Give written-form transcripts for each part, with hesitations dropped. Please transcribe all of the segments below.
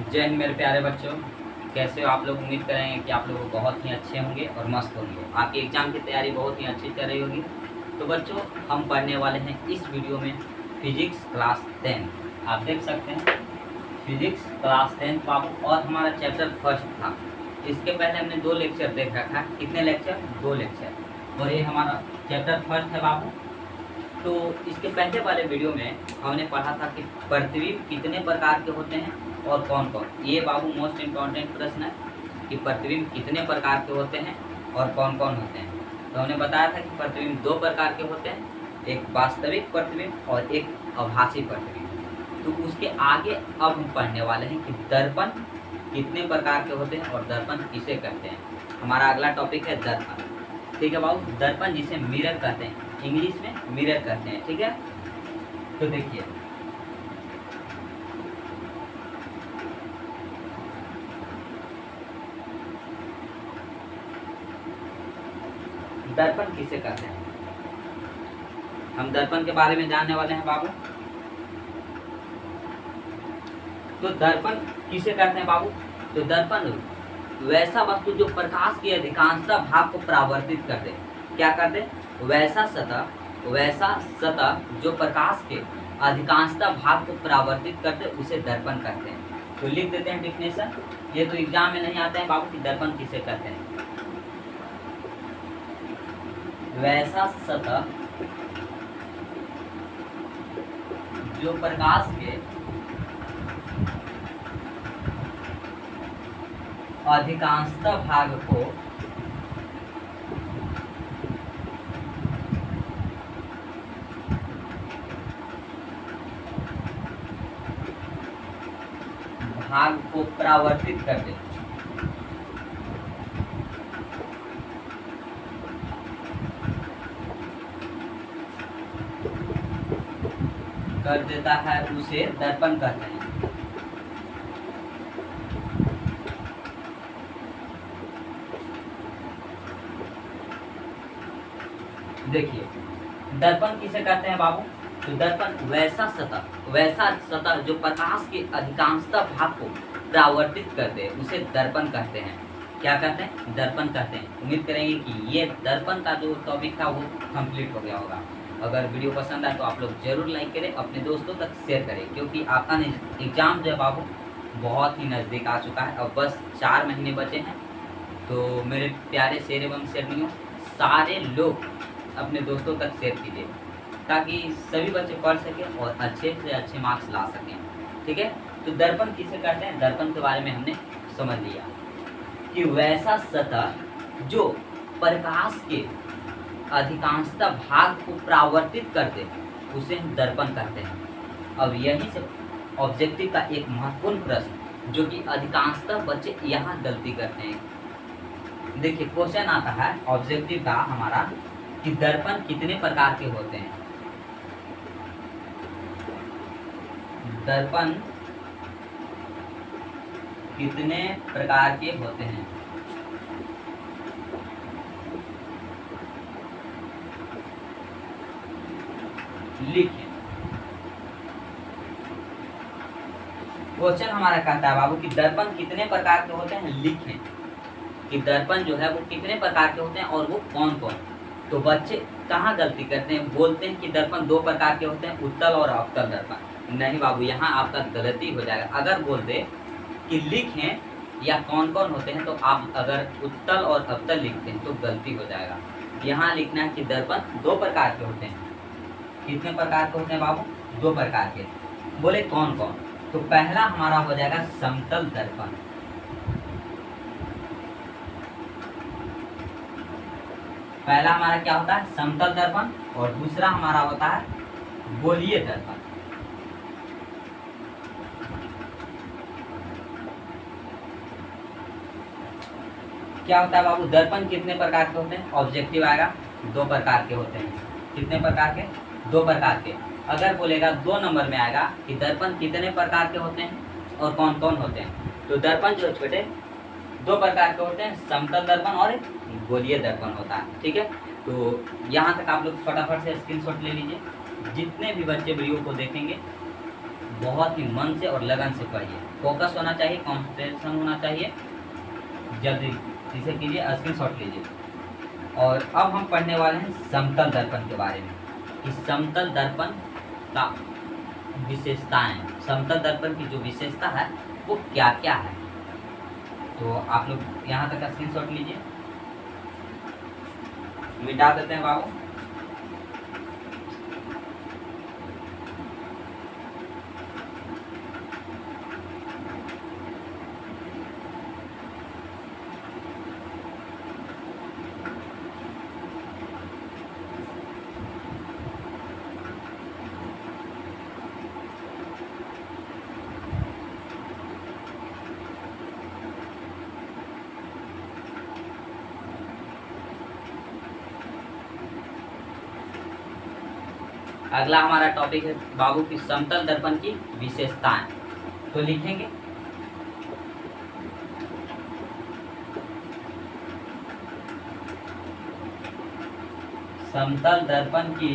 जय हिंद मेरे प्यारे बच्चों। कैसे हो आप लोग? उम्मीद करेंगे कि आप लोग बहुत ही अच्छे होंगे और मस्त होंगे। आपकी एग्ज़ाम की तैयारी बहुत ही अच्छी चल रही होगी। तो बच्चों, हम पढ़ने वाले हैं इस वीडियो में फिजिक्स क्लास 10। आप देख सकते हैं फिजिक्स क्लास 10 बाबू, और हमारा चैप्टर फर्स्ट था। इसके पहले हमने 2 लेक्चर देख रखा है। कितने लेक्चर? 2 लेक्चर। और ये हमारा चैप्टर फर्स्ट है बाबू। तो इसके पहले वाले वीडियो में हमने पढ़ा था कि प्रतिबिंब कितने प्रकार के होते हैं और कौन कौन। ये बाबू मोस्ट इम्पॉर्टेंट प्रश्न है कि प्रतिबिंब कितने प्रकार के होते हैं और कौन कौन होते हैं। तो हमने बताया था कि प्रतिबिंब 2 प्रकार के होते हैं, एक वास्तविक प्रतिबिंब और एक आभासी प्रतिबिंब। तो उसके आगे अब हम पढ़ने वाले हैं कि दर्पण कितने प्रकार के होते हैं और दर्पण किसे कहते हैं। हमारा अगला टॉपिक है दर्पण। ठीक है बाबू, दर्पण जिसे मिरर कहते हैं, इंग्लिश में मिरर कहते हैं। ठीक है, तो देखिए दर्पण किसे कहते हैं। हम दर्पण के बारे में जानने वाले हैं बाबू। तो दर्पण किसे कहते हैं बाबू? तो दर्पण वैसा वस्तु जो प्रकाश की अधिकांशतः भाग को परावर्तित कर दे। क्या कर दे? वैसा सतह जो प्रकाश के अधिकांशतः भाग को परावर्तित कर दे उसे दर्पण कहते हैं। तो लिख देते हैं डिफिनेशन। ये तो एग्जाम में नहीं आते हैं बाबू कि दर्पण किसे कहते हैं। वैसा सतह जो प्रकाश के अधिकांशतः भाग को परावर्तित कर दे। कर देता है उसे दर्पण कहते हैं। देखिए दर्पण किसे कहते हैं बाबू? तो दर्पण वैसा सतह जो प्रकाश के अधिकांशतः भाग को परावर्तित कर दे उसे दर्पण कहते हैं। क्या कहते हैं? दर्पण कहते हैं। उम्मीद करेंगे कि ये दर्पण का जो टॉपिक था वो कंप्लीट हो गया होगा। अगर वीडियो पसंद आए तो आप लोग जरूर लाइक करें, अपने दोस्तों तक शेयर करें, क्योंकि आपका एग्जाम जो है बाबू बहुत ही नज़दीक आ चुका है। अब बस 4 महीने बचे हैं। तो मेरे प्यारे शेर एवं शेरनियों, सारे लोग अपने दोस्तों तक शेयर कीजिए ताकि सभी बच्चे पढ़ सकें और अच्छे से अच्छे मार्क्स ला सकें। ठीक है, तो दर्पण किसे कहते हैं? दर्पण के बारे में हमने समझ लिया कि वैसा सतह जो प्रकाश के अधिकांशतः भाग को परावर्तित कर दे उसे हम दर्पण कहते हैं। अब यहीं से ऑब्जेक्टिव का एक महत्वपूर्ण प्रश्न जो कि अधिकांशतः बच्चे यहाँ गलती करते हैं। देखिए क्वेश्चन आता है ऑब्जेक्टिव का हमारा कि दर्पण कितने प्रकार के होते हैं। दर्पण कितने प्रकार के होते हैं? लिखें। क्वेश्चन हमारा कहता है बाबू कि दर्पण कितने प्रकार के होते हैं। लिखें कि दर्पण जो है वो कितने प्रकार के होते हैं और वो कौन कौन। तो बच्चे कहाँ गलती करते हैं? बोलते हैं कि दर्पण 2 प्रकार के होते हैं, उत्तल और अवतल दर्पण। नहीं बाबू, यहाँ आपका गलती हो जाएगा। अगर बोल दे कि लिखें या कौन कौन होते हैं तो आप अगर उत्तल और अवतल लिखते हैं तो गलती हो जाएगा। यहाँ लिखना है कि दर्पण 2 प्रकार के होते हैं। कितने प्रकार के होते हैं बाबू? 2 प्रकार के। बोले कौन कौन? तो पहला हमारा हो जाएगा समतल दर्पण। पहला हमारा क्या होता है? समतल दर्पण। और दूसरा हमारा होता है गोलीय दर्पण। क्या होता है बाबू? दर्पण कितने प्रकार के होते हैं? ऑब्जेक्टिव आएगा 2 प्रकार के होते हैं। कितने प्रकार के? 2 प्रकार के। अगर बोलेगा 2 नंबर में आएगा कि दर्पण कितने प्रकार के होते हैं और कौन कौन होते हैं, तो दर्पण जो छोटे 2 प्रकार के होते हैं, समतल दर्पण और एक गोलीय दर्पण होता है। ठीक है, तो यहाँ तक आप लोग फटाफट से स्क्रीनशॉट ले लीजिए। जितने भी बच्चे वीडियो को देखेंगे बहुत ही मन से और लगन से पढ़िए, फोकस होना चाहिए, कॉन्सेंट्रेशन होना चाहिए। जल्दी इसे कीजिए, स्क्रीनशॉट लीजिए। और अब हम पढ़ने वाले हैं समतल दर्पण के बारे में कि समतल दर्पण का विशेषताएं, समतल दर्पण की जो विशेषता है वो क्या क्या है। तो आप लोग यहाँ तक स्क्रीनशॉट लीजिए, मिटा देते हैं बाबू। अगला हमारा टॉपिक है बाबू की समतल दर्पण की विशेषताएं। तो लिखेंगे समतल दर्पण की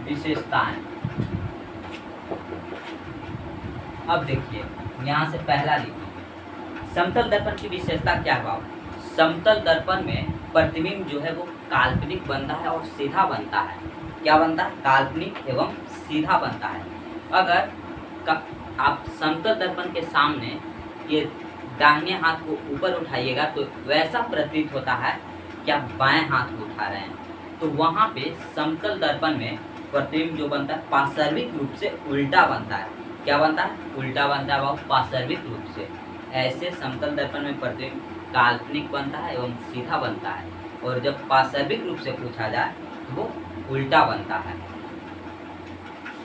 विशेषताएं। अब देखिए यहाँ से पहला लिखिए, समतल दर्पण की विशेषता क्या है बाबू। समतल दर्पण में प्रतिबिंब जो है वो काल्पनिक बनता है और सीधा बनता है। क्या बनता है? काल्पनिक एवं सीधा बनता है। अगर आप समतल दर्पण के सामने ये दाहिने हाथ को ऊपर उठाइएगा तो वैसा प्रतीत होता है कि आप बाएं हाथ को उठा रहे हैं। तो वहाँ पे समतल दर्पण में प्रतिबिंब जो बनता है पार्श्विक रूप से उल्टा बनता है। क्या बनता है? उल्टा बनता है बाबू, पार्श्विक रूप से। ऐसे समतल दर्पण में प्रतिबिंब काल्पनिक बनता है एवं सीधा बनता है, और जब पार्श्विक रूप से पूछा जाए तो वो उल्टा बनता है।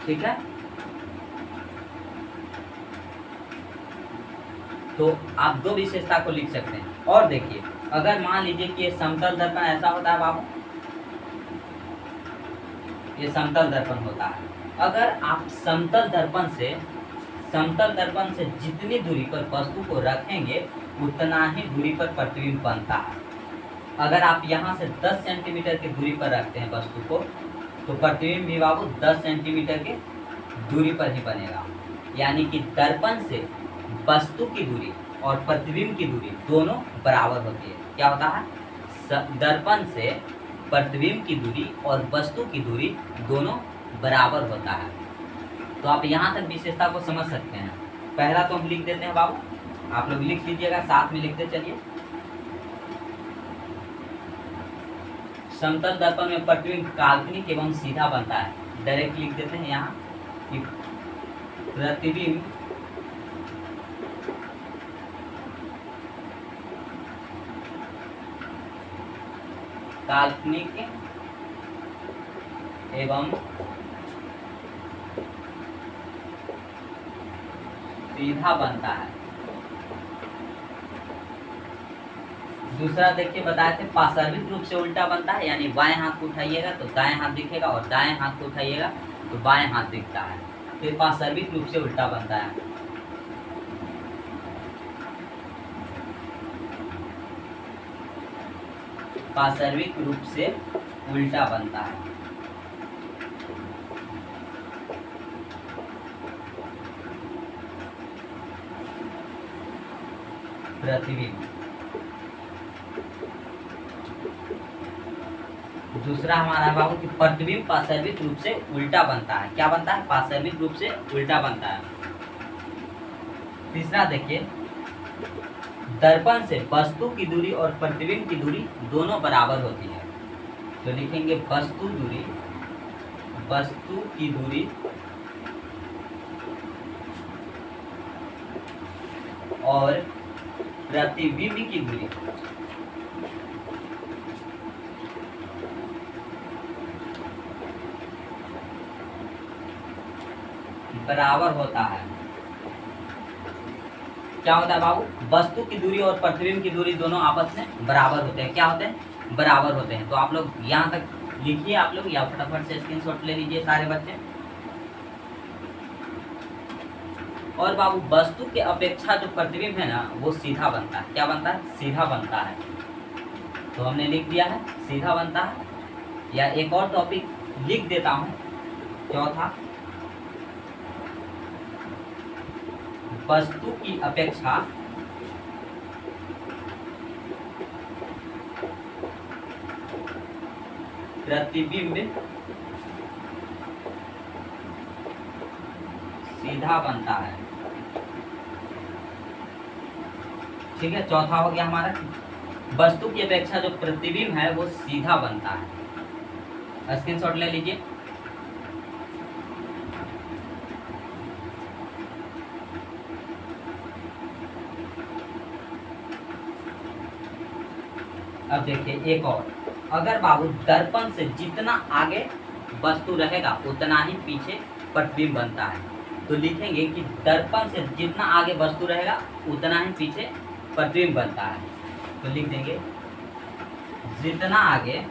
ठीक है, तो आप दो विशेषता को लिख सकते हैं। और देखिए अगर मान लीजिए कि ये समतल दर्पण ऐसा होता है बाबू, ये समतल दर्पण होता है। अगर आप समतल दर्पण से जितनी दूरी पर वस्तु को रखेंगे उतना ही दूरी पर प्रतिबिंब बनता है। अगर आप यहाँ से 10 सेंटीमीटर की दूरी पर रखते हैं वस्तु को तो प्रतिबिंब भी बाबू 10 सेंटीमीटर की दूरी पर ही बनेगा। यानी कि दर्पण से वस्तु की दूरी और प्रतिबिंब की दूरी दोनों बराबर होती है। क्या होता है? दर्पण से प्रतिबिंब की दूरी और वस्तु की दूरी दोनों बराबर होता है। तो आप यहाँ तक विशेषता को समझ सकते हैं। पहला तो हम लिख देते हैं बाबू, आप लोग लिख लीजिएगा, साथ में लिखते चलिए। समतल दर्पण में प्रतिबिंब काल्पनिक एवं सीधा बनता है। डायरेक्ट लिख देते हैं यहाँ कि प्रतिबिंब काल्पनिक एवं सीधा बनता है। दूसरा देखिए बताए थे पार्श्विक रूप से उल्टा बनता है, यानी बाएं हाथ को उठाइएगा तो दाएं हाथ दिखेगा और दाएं हाथ को उठाइएगा तो बाएं हाथ दिखता है। फिर पार्श्विक रूप से उल्टा बनता है। पार्श्विक रूप से उल्टा बनता है। प्रतिबिंब। दूसरा हमारा बाबू कि प्रतिबिंब पार्श्विक रूप से उल्टा बनता है। क्या बनता है? पार्श्विक रूप से उल्टा बनता है। तीसरा देखिए, दर्पण से वस्तु की दूरी और प्रतिबिंब की दूरी दोनों बराबर होती है। तो लिखेंगे वस्तु की दूरी और प्रतिबिंब की दूरी बराबर होता है। क्या होता है बाबू? वस्तु की दूरी और प्रतिबिंब की दूरी दोनों आपस में बराबर होते हैं। क्या होते हैं? बराबर होते हैं। तो आप लोग यहाँ तक लिखिए, आप लोग या फटाफट से स्क्रीनशॉट ले लीजिए सारे बच्चे। और बाबू वस्तु के अपेक्षा जो प्रतिबिंब है ना वो सीधा बनता है। क्या बनता है? सीधा बनता है। तो हमने लिख दिया है सीधा बनता है। या एक और टॉपिक लिख देता हूं। चौथा, वस्तु की अपेक्षा प्रतिबिंब सीधा बनता है। ठीक है, चौथा हो गया हमारा, वस्तु की अपेक्षा जो प्रतिबिंब है वो सीधा बनता है। स्क्रीनशॉट ले लीजिए। अब देखिए एक और, अगर बाबू दर्पण से जितना आगे वस्तु रहेगा उतना ही पीछे प्रतिबिंब बनता है, तो लिखेंगे कि दर्पण से जितना आगे वस्तु रहेगा उतना ही पीछे प्रतिबिंब बनता है। तो लिख देंगे जितना आगे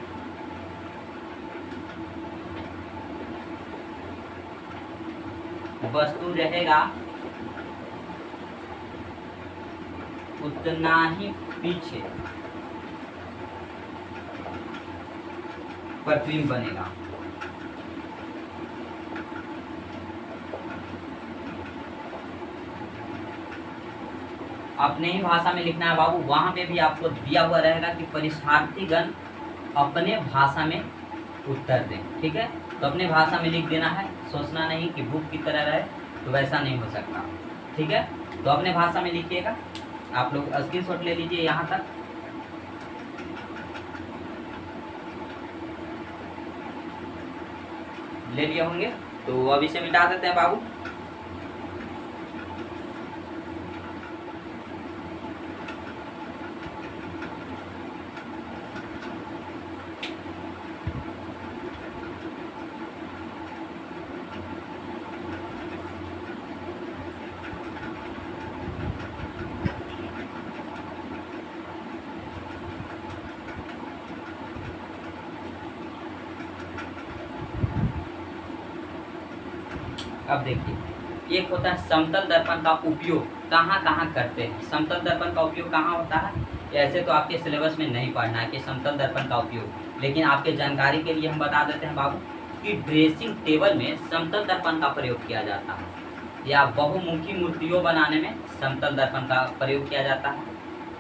वस्तु रहेगा उतना ही पीछे प्रतिबिंब बनेगा। अपने ही भाषा में लिखना है बाबू, वहां पे भी आपको दिया हुआ रहेगा कि परीक्षार्थीगण अपने भाषा में उत्तर दें। ठीक है, तो अपने भाषा में लिख देना है, सोचना नहीं कि बुक की तरह रहे, तो वैसा नहीं हो सकता। ठीक है, तो अपने भाषा में लिखिएगा। आप लोग स्क्रीनशॉट ले लीजिए यहाँ तक। ले लिए होंगे, तो अब इसे मिटा देते हैं बाबू। अब देखिए, एक होता है समतल दर्पण का उपयोग कहाँ कहाँ करते हैं। समतल दर्पण का उपयोग कहाँ होता है, ऐसे तो आपके सिलेबस में नहीं पढ़ना है कि समतल दर्पण का उपयोग, लेकिन आपके जानकारी के लिए हम बता देते हैं बाबू कि ड्रेसिंग टेबल में समतल दर्पण का प्रयोग किया जाता है, या बहुमुखी मूर्तियों बनाने में समतल दर्पण का प्रयोग किया जाता है,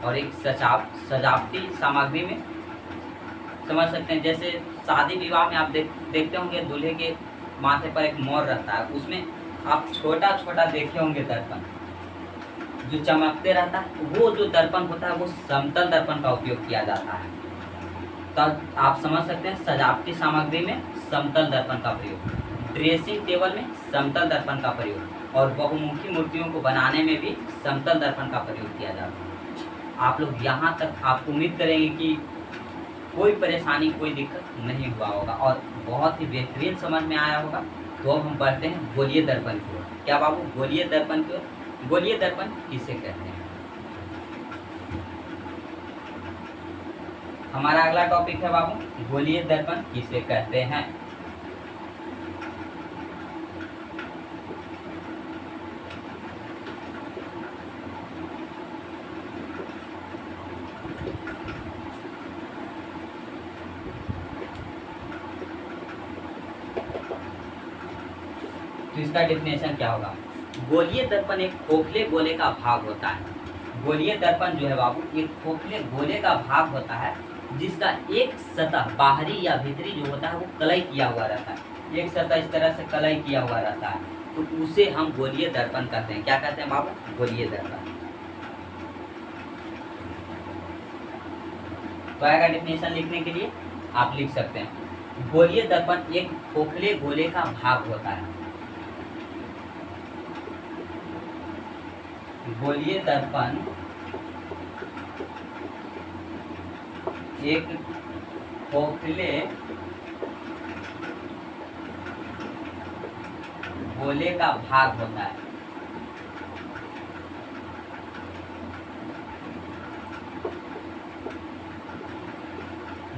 और एक सजावटी सामग्री में समझ सकते हैं। जैसे शादी विवाह में आप देखते होंगे दूल्हे के माथे पर एक मोर रहता है, उसमें आप छोटा छोटा देखे होंगे दर्पण जो चमकते रहता है, वो जो दर्पण होता है वो समतल दर्पण का उपयोग किया जाता है। तब आप समझ सकते हैं सजावटी सामग्री में समतल दर्पण का प्रयोग, ड्रेसिंग टेबल में समतल दर्पण का प्रयोग, और बहुमुखी मूर्तियों को बनाने में भी समतल दर्पण का प्रयोग किया जाता है। आप लोग यहाँ तक आप उम्मीद करेंगे कि कोई परेशानी कोई दिक्कत नहीं हुआ होगा और बहुत ही बेहतरीन समझ में आया होगा। तो अब हम पढ़ते हैं गोलीय दर्पण की ओर। क्या बाबू, गोलीय दर्पण की ओर। गोलीय दर्पण किसे कहते हैं? हमारा अगला टॉपिक है बाबू, गोलीय दर्पण किसे कहते हैं। तो इसका डेफिनेशन क्या होगा? गोलीय दर्पण एक खोखले गोले का भाग होता है। गोलीय दर्पण जो है बाबू एक खोखले गोले का भाग होता है जिसका एक सतह बाहरी या भीतरी जो होता है वो कलई किया हुआ रहता है। एक सतह इस तरह से कलई किया हुआ रहता है, तो उसे हम गोलीय दर्पण कहते हैं। क्या कहते हैं बाबू? गोलीय दर्पण। तो आएगा डेफिनेशन लिखने के लिए आप लिख सकते हैं, गोलीय दर्पण एक खोखले गोले का भाग होता है। गोलीय दर्पण एक खोखले गोले का भाग होता है।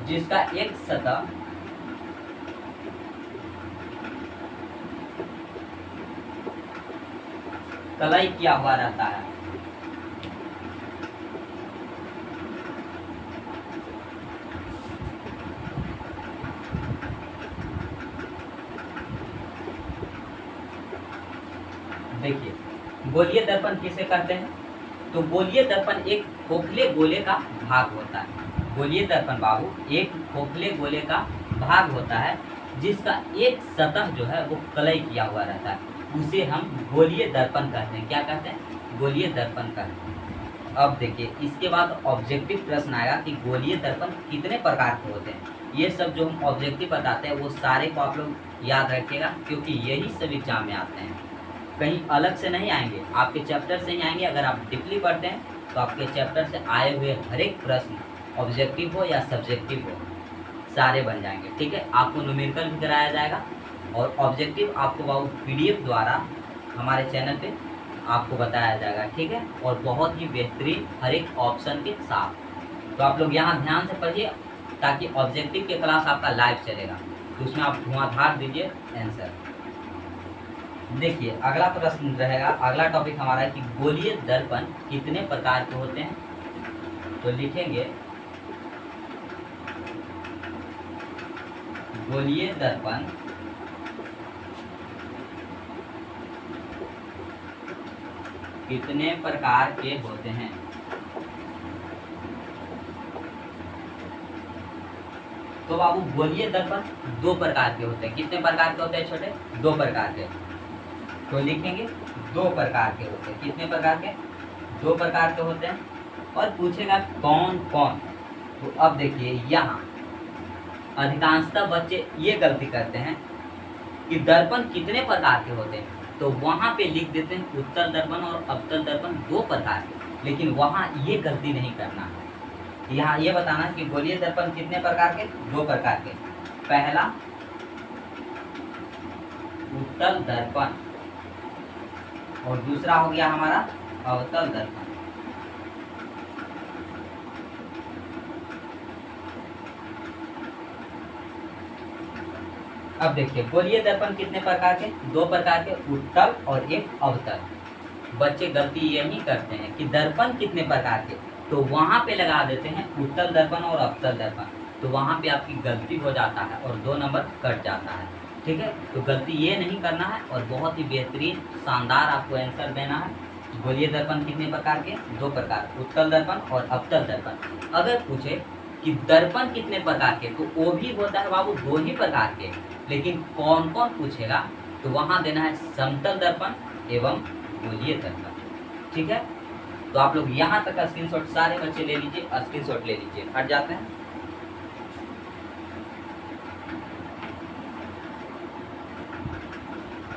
जिसका एक सतह कलई किया हुआ रहता है। देखिए, गोलीय दर्पण किसे कहते हैं? तो गोलीय दर्पण एक खोखले गोले का भाग होता है। गोलीय दर्पण बाबू एक खोखले गोले का भाग होता है जिसका एक सतह जो है वो कलई किया हुआ रहता है, उसे हम गोलीय दर्पण कहते हैं। क्या कहते हैं? गोलीय दर्पण कहते हैं। अब देखिए, इसके बाद ऑब्जेक्टिव प्रश्न आएगा कि गोलीय दर्पण कितने प्रकार के होते हैं। ये सब जो हम ऑब्जेक्टिव बताते हैं वो सारे को आप लोग याद रखिएगा, क्योंकि यही सब एग्जाम में आते हैं, कहीं अलग से नहीं आएंगे, आपके चैप्टर से ही आएंगे। अगर आप डीपली पढ़ते हैं तो आपके चैप्टर से आए हुए हर एक प्रश्न ऑब्जेक्टिव हो या सब्जेक्टिव हो, सारे बन जाएंगे। ठीक है, आपको न्यूमेरिकल भी कराया जाएगा और ऑब्जेक्टिव आपको वो PDF द्वारा हमारे चैनल पे आपको बताया जाएगा। ठीक है, और बहुत ही बेहतरीन हर एक ऑप्शन के साथ। तो आप लोग यहाँ ध्यान से पढ़िए ताकि ऑब्जेक्टिव के क्लास आपका लाइव चलेगा, तो उसमें आप धुआंधार दीजिए आंसर। देखिए, अगला प्रश्न रहेगा, अगला टॉपिक हमारा है कि गोलीय दर्पण कितने प्रकार के होते हैं। तो लिखेंगे गोलीय दर्पण कितने प्रकार के होते हैं। तो बाबू गोलीय दर्पण 2 प्रकार के होते हैं। कितने प्रकार के होते हैं छोटे? 2 प्रकार के। तो लिखेंगे 2 प्रकार के होते हैं। कितने प्रकार के? 2 प्रकार के होते हैं। और पूछेगा कौन कौन। तो अब देखिए, यहाँ अधिकांशतः बच्चे ये गलती करते हैं कि दर्पण कितने प्रकार के होते हैं, तो वहाँ पे लिख देते हैं उत्तल दर्पण और अवतल दर्पण 2 प्रकार के, लेकिन वहाँ ये गलती नहीं करना है। यहाँ ये बताना है कि गोलीय दर्पण कितने प्रकार के? 2 प्रकार के। पहला उत्तल दर्पण और दूसरा हो गया हमारा अवतल दर्पण। अब देखिए, गोलीय दर्पण कितने प्रकार के? 2 प्रकार के, उत्तल और एक अवतल। बच्चे गलती यही करते हैं कि दर्पण कितने प्रकार के, तो वहाँ पे लगा देते हैं उत्तल दर्पण और अवतल दर्पण, तो वहाँ पे आपकी गलती हो जाता है और 2 नंबर कट जाता है। ठीक है, तो गलती ये नहीं करना है और बहुत ही बेहतरीन शानदार आपको आंसर देना है। गोलीय दर्पण कितने प्रकार के? 2 प्रकार, उत्तल दर्पण और अवतल दर्पण। अगर पूछे कि दर्पण कितने प्रकार के, तो वो भी होता है बाबू 2 ही प्रकार के, लेकिन कौन कौन पूछेगा तो वहाँ देना है समतल दर्पण एवं गोलीय दर्पण। ठीक है, तो आप लोग यहाँ तक का स्क्रीनशॉट सारे बच्चे ले लीजिए, स्क्रीनशॉट ले लीजिए। हट जाते हैं।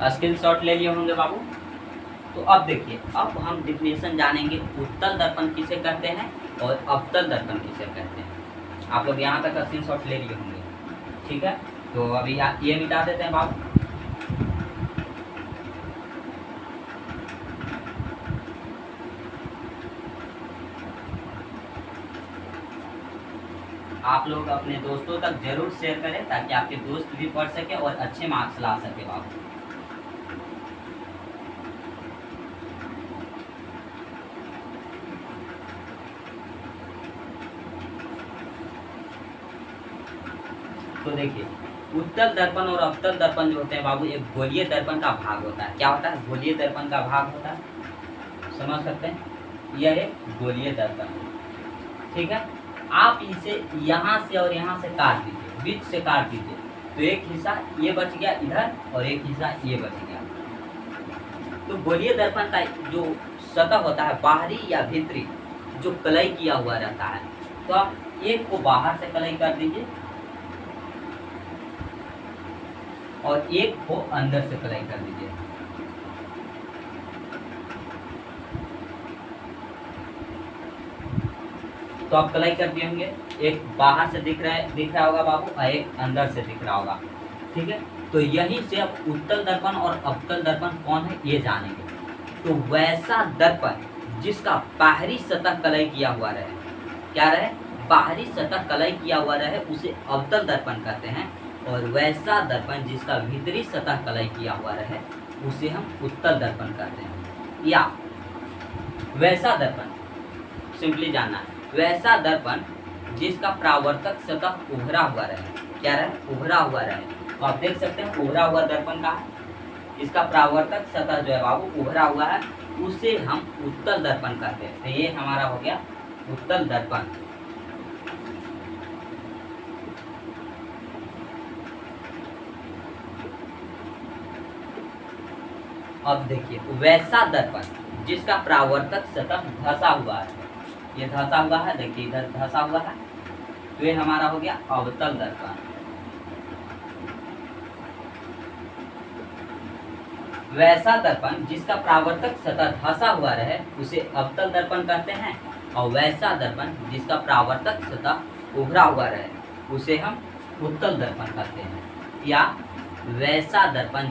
स्क्रीनशॉट ले लिए होंगे बाबू। तो अब देखिए, अब हम डिफिनेशन जानेंगे उत्तल दर्पण किसे कहते हैं और अवतल दर्पण किसे कहते हैं। आप लोग यहाँ तक स्क्रीनशॉट ले लिए होंगे। ठीक है, तो अभी ये मिटा देते हैं बाबू। आप लोग अपने दोस्तों तक जरूर शेयर करें ताकि आपके दोस्त भी पढ़ सके और अच्छे मार्क्स ला सके बाबू। तो देखिए, उत्तल दर्पण और अवतल दर्पण जो होते हैं बाबू, एक गोलीय दर्पण का भाग होता है। क्या होता है? गोलीय दर्पण का भाग होता है। समझ सकते हैं, यह एक गोलीय दर्पण है। ठीक है, आप इसे यहाँ से और यहाँ से काट दीजिए, बीच से काट दीजिए, तो एक हिस्सा ये बच गया इधर और एक हिस्सा ये बच गया। तो गोलीय दर्पण का जो सतह होता है, बाहरी या भीतरी, जो कलई किया हुआ रहता है, तो आप एक को बाहर से कलई कर दीजिए और एक को अंदर से कलई कर दीजिए। तो आप कलई कर दिए होंगे, एक बाहर से दिख रहा होगा बाबू और एक अंदर से दिख रहा होगा। ठीक है, तो यहीं से अब उत्तल दर्पण और अवतल दर्पण कौन है ये जानेंगे। तो वैसा दर्पण जिसका बाहरी सतह कलई किया हुआ रहे, क्या रहे? बाहरी सतह कलई किया हुआ रहे, उसे अवतल दर्पण कहते हैं। और वैसा दर्पण जिसका भीतरी सतह कलई किया हुआ रहे, उसे हम उत्तल दर्पण कहते हैं। या वैसा दर्पण, सिंपली जानना है, वैसा दर्पण जिसका परावर्तक सतह उभरा हुआ रहे। क्या रहे? उभरा हुआ रहे। तो आप देख सकते हैं उभरा हुआ दर्पण का है, इसका परावर्तक सतह जो है बाबू उभरा हुआ है, उसे हम उत्तल दर्पण कहते हैं। तो ये हमारा हो गया उत्तल दर्पण। अब देखिए वैसा दर्पण जिसका परावर्तक सतह धंसा हुआ है, ये धंसा हुआ है, देखिए इधर धंसा हुआ है, तो ये हमारा हो गया अवतल दर्पण। वैसा दर्पण जिसका परावर्तक सतह धंसा हुआ रहे उसे अवतल दर्पण कहते हैं, और वैसा दर्पण जिसका परावर्तक सतह उभरा हुआ रहे उसे हम उत्तल दर्पण कहते हैं। या वैसा दर्पण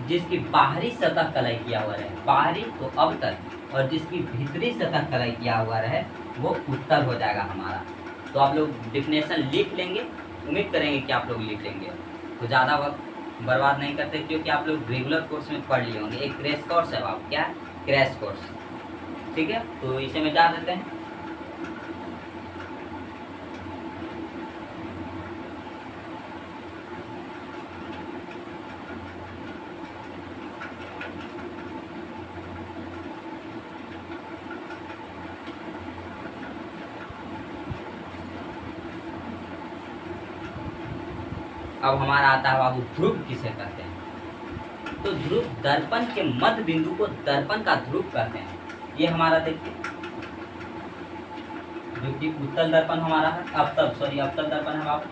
जिसकी बाहरी सतह कलई किया हुआ रहे, बाहरी तो अवतल, और जिसकी भीतरी सतह कलई किया हुआ रहे वो उत्तल हो जाएगा हमारा। तो आप लोग डिफिनेशन लिख लेंगे, उम्मीद करेंगे कि आप लोग लिख लेंगे, तो ज़्यादा वक्त बर्बाद नहीं करते, क्योंकि आप लोग रेगुलर कोर्स में पढ़ लिए होंगे। एक क्रैश कोर्स है बाबू, क्या क्रैश कोर्स, ठीक है। तो इसे में जा देते हैं। अब हमारा आता है बाबू ध्रुव किसे कहते हैं। तो ध्रुव दर्पण के मध्य बिंदु को दर्पण का ध्रुव कहते हैं। ये हमारा देखिए जो कि उत्तल दर्पण हमारा है, अवतल दर्पण है बाबू।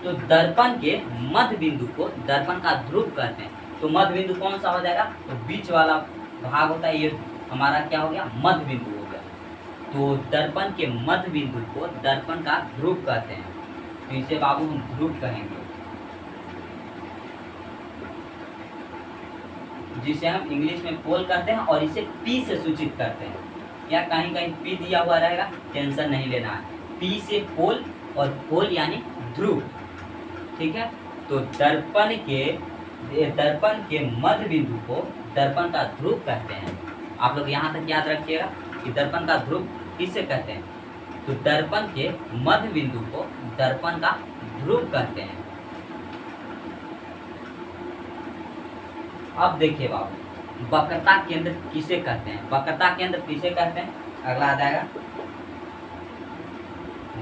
तो दर्पण के मध्य बिंदु को दर्पण का ध्रुव कहते हैं। तो मध्य बिंदु कौन सा हो जाएगा, तो बीच वाला भाग होता है, ये हमारा क्या हो गया मध्य बिंदु हो गया। तो दर्पण के मध्य बिंदु को दर्पण का ध्रुव कहते हैं, तो इसे बाबू हम ध्रुव कहेंगे, जिसे हम इंग्लिश में पोल कहते हैं, और इसे पी से सूचित करते हैं। या कहीं कहीं पी दिया हुआ रहेगा, टेंशन नहीं लेना है, पी से पोल, और पोल यानी ध्रुव, ठीक है। तो दर्पण के मध्य बिंदु को दर्पण का ध्रुव कहते हैं। आप लोग यहाँ तक याद रखिएगा कि दर्पण का ध्रुव किसे कहते हैं, तो दर्पण के मध्य बिंदु को दर्पण का ध्रुव कहते हैं। अब देखिए बाबू वक्रता केंद्र किसे कहते हैं, वक्रता केंद्र किसे कहते हैं, अगला आ जाएगा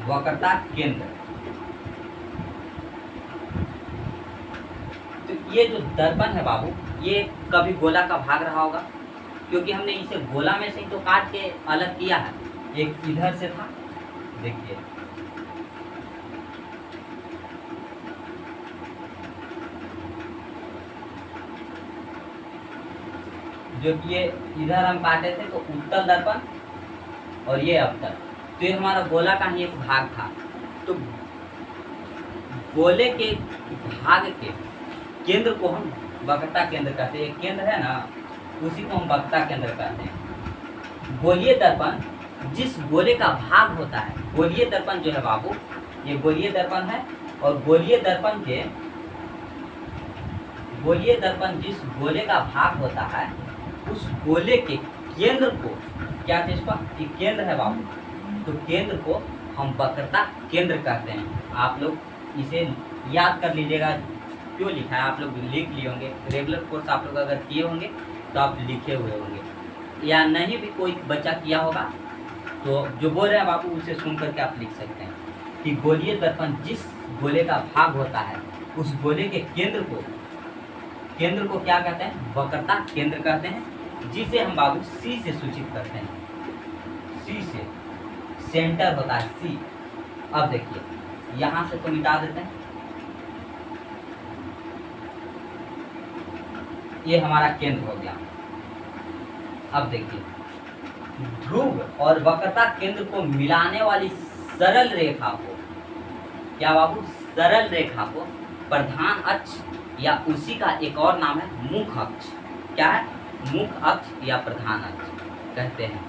वक्रता केंद्र। तो ये जो दर्पण है बाबू, ये कभी गोला का भाग रहा होगा, क्योंकि हमने इसे गोला में से ही तो काट के अलग किया है। एक इधर से था, देखिए जो कि ये इधर हम काटे थे, तो उत्तल दर्पण और ये अवतल। तो ये हमारा गोला का ही एक भाग था। तो गोले के भाग के केंद्र को हम वक्रता केंद्र कहते हैं। केंद्र है ना, उसी को हम वक्रता केंद्र कहते हैं। गोलीय दर्पण जिस गोले का भाग होता है, गोलीय दर्पण जो है बाबू, ये गोलीय दर्पण है, और गोलीय दर्पण जिस गोले का भाग होता है उस गोले के केंद्र को क्या कहते हैं, ये केंद्र है बाबू, तो केंद्र को हम वक्रता केंद्र कहते हैं। आप लोग इसे याद कर लीजिएगा, क्यों लिखा है आप लोग लिख लिए होंगे, रेगुलर कोर्स आप लोग अगर किए होंगे तो आप लिखे हुए होंगे, या नहीं भी कोई बच्चा किया होगा तो जो बोल रहे हैं बाबू उसे सुन करके आप लिख सकते हैं कि गोलीय दर्पण जिस गोले का भाग होता है उस गोले के केंद्र को क्या कहते हैं, वक्रता केंद्र कहते हैं, जिसे हम बाबू सी से सूचित करते हैं। सी से सेंटर होता है सी। अब देखिए यहाँ से तो मिटा देते हैं, ये हमारा केंद्र हो गया। अब देखिए ध्रुव और वक्रता केंद्र को मिलाने वाली सरल रेखा को क्या बाबू, सरल रेखा को प्रधान अक्ष या उसी का एक और नाम है मुख अक्ष। क्या है, मुख अक्ष या प्रधान अक्ष कहते हैं।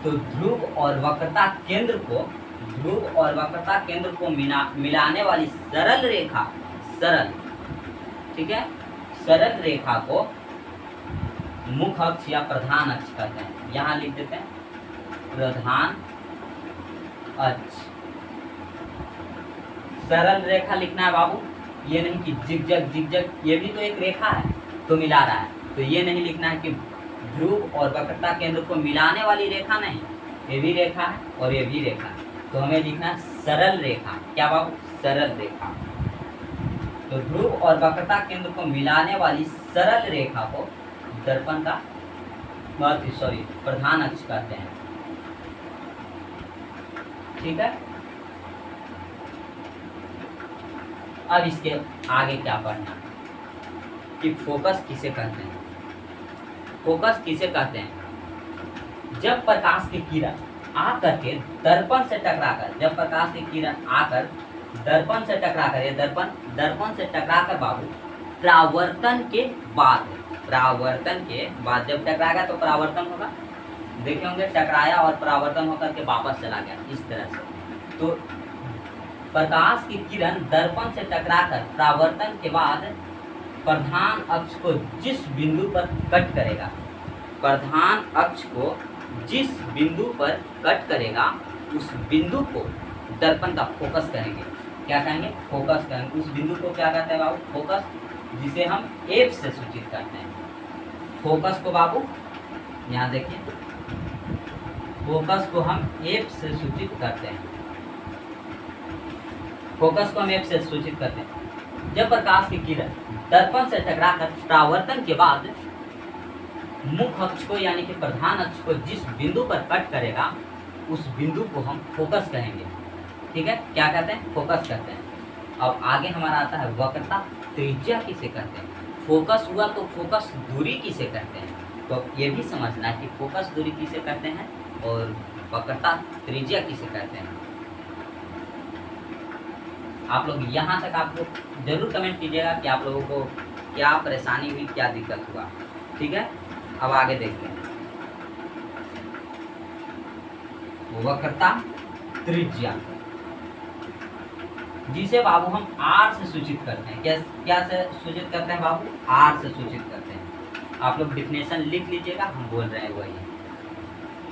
तो ध्रुव और वक्रता केंद्र को मिलाने वाली सरल रेखा, ठीक है, सरल रेखा को मुख अक्ष या प्रधान अक्ष कहते हैं। यहाँ लिख देते हैं प्रधान अक्ष, सरल रेखा लिखना है बाबू, ये नहीं कि जिगजग जिगजग, ये भी तो एक रेखा है तो मिला रहा है, तो ये नहीं लिखना है कि ध्रुव और वक्रता केंद्र को मिलाने वाली रेखा नहीं, ये भी रेखा है और ये भी रेखा है, तो हमें लिखना है सरल रेखा। क्या बाबू? सरल रेखा। तो ध्रुव और वक्रता केंद्र को मिलाने वाली सरल रेखा को दर्पण का प्रधान अक्ष कहते हैं। ठीक है, अब इसके आगे क्या पढ़ना है कि फोकस किसे कहते हैं। फोकस किसे कहते हैं? जब प्रकाश की किरण आकर के दर्पण से टकराकर, जब प्रकाश की किरण आकर दर्पण से टकराकर, ये दर्पण से टकराकर बाबू परावर्तन के बाद, परावर्तन के बाद जब टकराएगा तो परावर्तन होगा, देखे होंगे टकराया और परावर्तन होकर के वापस चला गया, इस तरह से। तो प्रकाश की किरण दर्पण से टकराकर परावर्तन के बाद प्रधान अक्ष को जिस बिंदु पर कट करेगा, प्रधान अक्ष को जिस बिंदु पर कट करेगा, उस बिंदु को दर्पण का फोकस करेंगे। क्या कहेंगे? फोकस करेंगे। उस बिंदु को क्या कहते हैं बाबू? फोकस, जिसे हम एफ से सूचित करते हैं। फोकस को बाबू यहाँ देखिए, फोकस को हम एफ से सूचित करते हैं। फोकस को हम एफ से सूचित करते हैं। जब प्रकाश की किरण दर्पण से टकराकर परावर्तन के बाद मुख्य अक्ष को यानी कि प्रधान अक्ष को जिस बिंदु पर कट करेगा, उस बिंदु को हम फोकस कहेंगे। ठीक है, क्या कहते हैं? फोकस कहते हैं। अब आगे हमारा आता है वक्रता त्रिज्या किसे कहते हैं। फोकस हुआ तो फोकस दूरी किसे कहते हैं, तो ये भी समझना है कि फोकस दूरी किसे कहते हैं और वक्रता त्रिज्या किसे कहते हैं। आप लोग यहाँ तक आप लोग जरूर कमेंट कीजिएगा कि आप लोगों को क्या परेशानी हुई, क्या दिक्कत हुआ। ठीक है, अब आगे देखते हैं वक्रता त्रिज्या, जिसे बाबू हम आर से सूचित करते हैं। क्या से सूचित करते हैं बाबू? आर से सूचित करते हैं। आप लोग डिफिनेशन लिख लीजिएगा, हम बोल रहे हैं वही।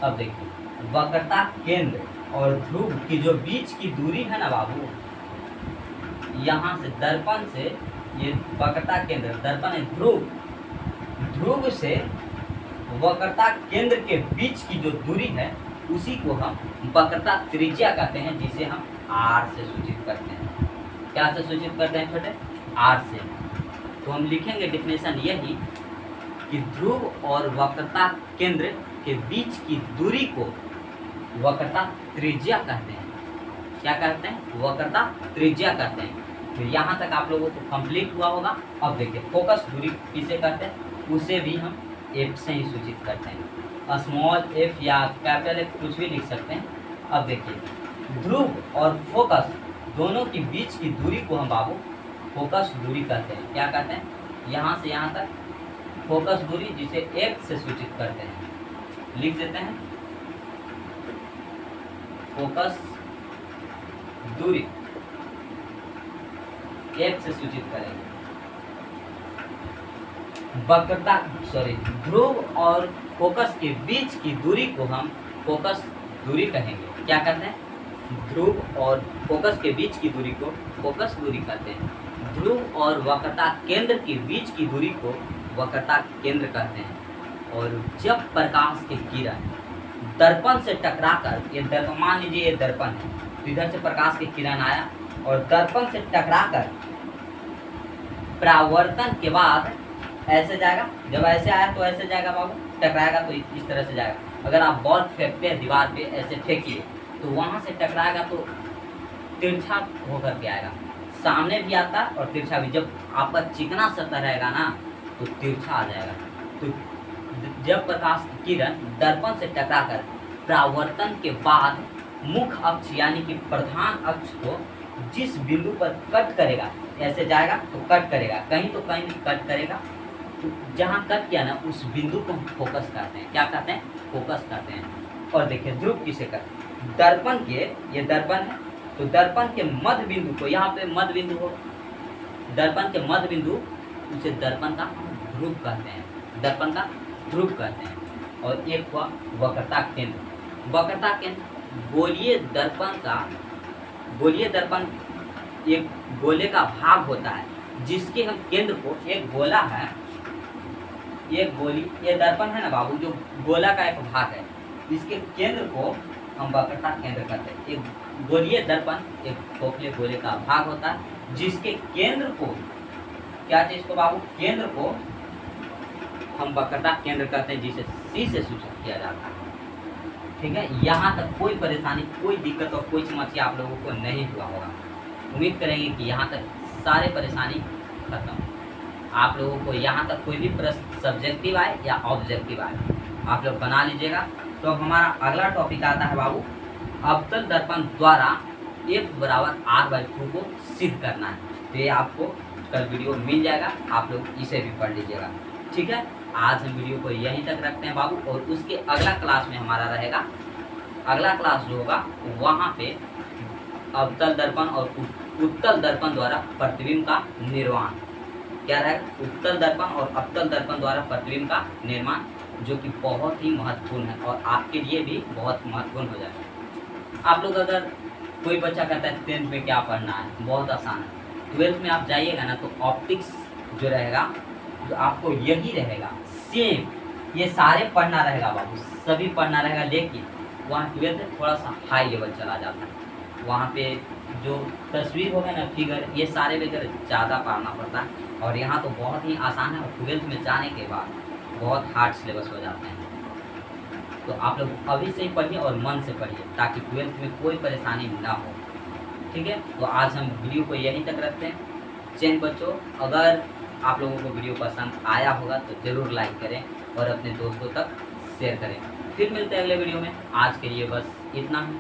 अब देखिए, वक्रता केंद्र और ध्रुव की जो बीच की दूरी है ना बाबू, यहाँ से दर्पण से, ये वक्रता केंद्र, दर्पण है ध्रुव से वक्रता केंद्र के बीच की जो दूरी है, उसी को हम वक्रता त्रिज्या कहते हैं, जिसे हम आर से सूचित करते हैं। क्या से सूचित करते हैं छोटे? आर से। तो हम लिखेंगे डिफिनेशन यही कि ध्रुव और वक्रता केंद्र के बीच की दूरी को वक्रता त्रिज्या कहते हैं। क्या कहते हैं? वक्रता त्रिज्या कहते हैं। तो यहाँ तक आप लोगों को कंप्लीट हुआ होगा। अब देखिए, फोकस दूरी किसे कहते हैं, उसे भी हम एफ से ही सूचित करते हैं। स्मॉल एफ या कैपिटल एफ कुछ भी लिख सकते हैं। अब देखिए, ध्रुव और फोकस दोनों के बीच की दूरी को हम बाबू फोकस दूरी कहते हैं। क्या कहते हैं? यहाँ से यहाँ तक फोकस दूरी, जिसे एफ से सूचित करते हैं। लिख देते हैं फोकस दूरी एफ से सूचित करेंगे। वक्रता ध्रुव और फोकस के बीच की दूरी को हम फोकस दूरी कहेंगे। क्या कहते हैं? ध्रुव और फोकस के बीच की दूरी को फोकस दूरी कहते हैं। ध्रुव और वक्रता केंद्र के बीच की दूरी को वक्रता केंद्र कहते हैं। और जब प्रकाश की किरण दर्पण से टकराकर, ये दर्पण मान लीजिए, ये दर्पण है, तो इधर से प्रकाश की किरण आया और दर्पण से टकराकर परावर्तन के बाद ऐसे जाएगा। जब ऐसे आया तो ऐसे जाएगा बाबू, टकराएगा तो इस तरह से जाएगा। अगर आप बॉल फेंकते हैं दीवार पे, ऐसे फेंकिए तो वहाँ से टकराएगा तो तिरछा होकर के आएगा। सामने भी आता और तिरछा भी। जब आपका चिकना सतह रहेगा ना तो तिरछा आ जाएगा। तो जब प्रकाश की किरण दर्पण से टकराकर परावर्तन के बाद मुख्य अक्ष यानी कि प्रधान अक्ष को जिस बिंदु पर कट करेगा, ऐसे जाएगा तो कट करेगा, कहीं तो कहीं भी कट करेगा, तो जहाँ कट किया ना उस बिंदु को हम फोकस कहते हैं। क्या कहते हैं? फोकस कहते हैं। और देखिए, ध्रुव किसे कहते हैं? दर्पण के, ये दर्पण है, तो दर्पण के मध्य बिंदु को, यहाँ पे मध्य बिंदु हो, दर्पण के मध्य बिंदु, उसे दर्पण का ध्रुव कहते हैं। दर्पण का ध्रुव कहते हैं। और एक हुआ वक्रता केंद्र। वक्रता केंद्र गोलीय दर्पण एक गोले का भाग होता है जिसके हम केंद्र को, एक गोला है, एक गोली, ये दर्पण है ना बाबू, जो गोला का एक भाग है, इसके केंद्र को हम वक्रता केंद्र कहते हैं। एक गोलीय दर्पण एक खोखले गोले का भाग होता है जिसके केंद्र को, क्या चीज को बाबू, केंद्र को हम वक्रता केंद्र कहते हैं, जिसे C से सूचित किया जाता है। ठीक है, यहाँ तक कोई परेशानी, कोई दिक्कत और कोई समस्या आप लोगों को नहीं हुआ होगा। उम्मीद करेंगे कि यहाँ तक सारे परेशानी खत्म। आप लोगों को यहाँ तक कोई भी प्रश्न सब्जेक्टिव आए या ऑब्जेक्टिव आए, आप लोग बना लीजिएगा। तो अब हमारा अगला टॉपिक आता है बाबू, अवतल दर्पण द्वारा F बराबर R/2 को सिद्ध करना है। तो ये आपको कल वीडियो मिल जाएगा, आप लोग इसे भी पढ़ लीजिएगा। ठीक है, आज हम वीडियो को यहीं तक रखते हैं बाबू, और उसके अगला क्लास में हमारा रहेगा, अगला क्लास जो होगा वहाँ पे अवतल दर्पण और उत्तल दर्पण द्वारा प्रतिबिंब का निर्माण, क्या रहेगा, उत्तल दर्पण और अवतल दर्पण द्वारा प्रतिबिंब का निर्माण, जो कि बहुत ही महत्वपूर्ण है और आपके लिए भी बहुत महत्वपूर्ण हो जाएगा। आप लोग अगर कोई बच्चा कहता है 10th में क्या पढ़ना है, बहुत आसान है। 12th में आप जाइएगा ना तो ऑप्टिक्स जो रहेगा, जो आपको यही रहेगा सेम, ये सारे पढ़ना रहेगा बाबू, सभी पढ़ना रहेगा। लेकिन वहाँ 12th में थोड़ा सा हाई लेवल चला जाता है, वहाँ पे जो तस्वीर होगा ना, फिगर, ये सारे वगैरह ज़्यादा पढ़ना पड़ता है। और यहाँ तो बहुत ही आसान है, और 12th में जाने के बाद बहुत हार्ड सिलेबस हो जाते हैं। तो आप लोग अभी से ही पढ़िए और मन से पढ़िए, ताकि 12th में कोई परेशानी ना हो। ठीक है, तो आज हम वीडियो को यहीं तक रखते हैं। चैन बच्चों, अगर आप लोगों को वीडियो पसंद आया होगा तो ज़रूर लाइक करें और अपने दोस्तों तक शेयर करें। फिर मिलते हैं अगले वीडियो में। आज के लिए बस इतना ही।